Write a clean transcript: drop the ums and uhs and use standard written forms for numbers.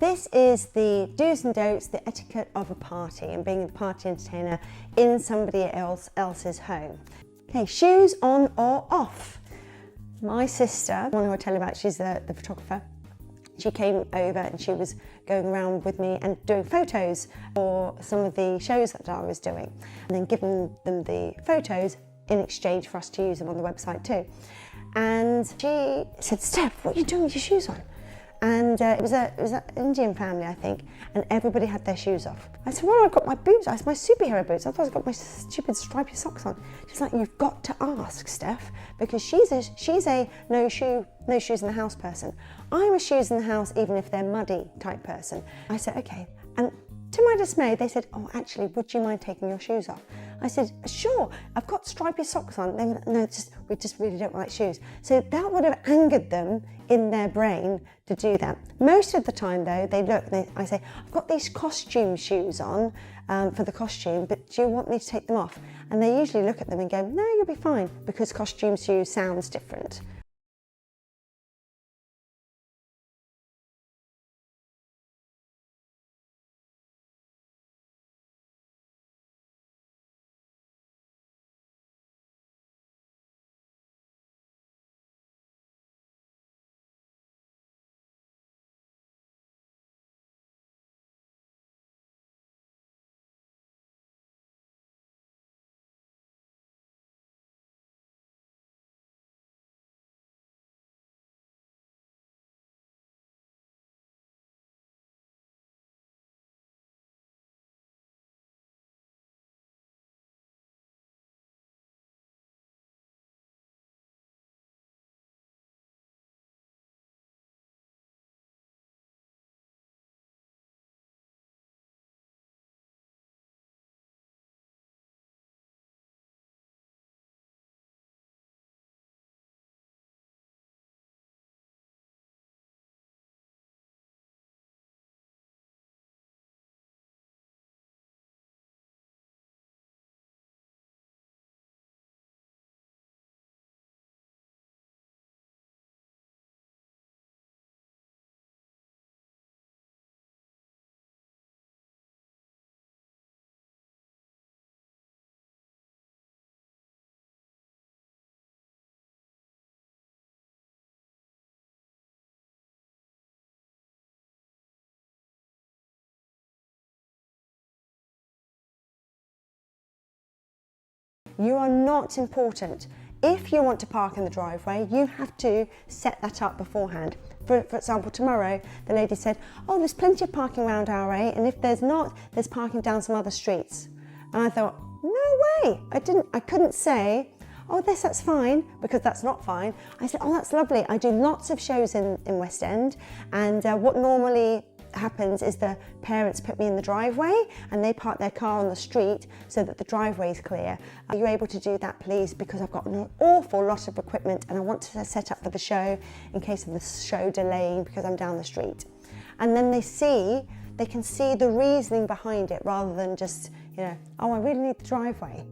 This is the do's and don'ts, the etiquette of a party and being a party entertainer in somebody else's home. Okay, shoes on or off. My sister, one who I tell you about, she's the photographer. She came over and she was going around with me and doing photos for some of the shows that I was doing, and then giving them the photos in exchange for us to use them on the website too. And she said, "Steph, what are you doing with your shoes on?" And it was an Indian family, I think, and everybody had their shoes off. I said, "Well, I've got my boots. It's my superhero boots. I thought I've got my stupid stripy socks on." She's like, "You've got to ask, Steph," because she's a no shoes in the house person. I'm a shoes in the house even if they're muddy type person. I said, "Okay." And to my dismay, they said, "Oh, actually, would you mind taking your shoes off?" I said, "Sure, I've got stripy socks on." They went, "No, we just really don't like shoes." So that would have angered them in their brain to do that. Most of the time though, they look, I say, "I've got these costume shoes on for the costume, but do you want me to take them off?" And they usually look at them and go, "No, you'll be fine," because costume shoes sounds different. You are not important. If you want to park in the driveway, you have to set that up beforehand. For example, tomorrow, the lady said, "Oh, there's plenty of parking around our way, and if there's not, there's parking down some other streets." And I thought, no way. I couldn't say, "Oh, that's fine," because that's not fine. I said, "Oh, that's lovely. I do lots of shows in West End, and what normally happens is the parents put me in the driveway and they park their car on the street so that the driveway is clear. Are you able to do that, please? Because I've got an awful lot of equipment and I want to set up for the show in case of the show delaying because I'm down the street." And then they can see the reasoning behind it rather than just, "Oh, I really need the driveway."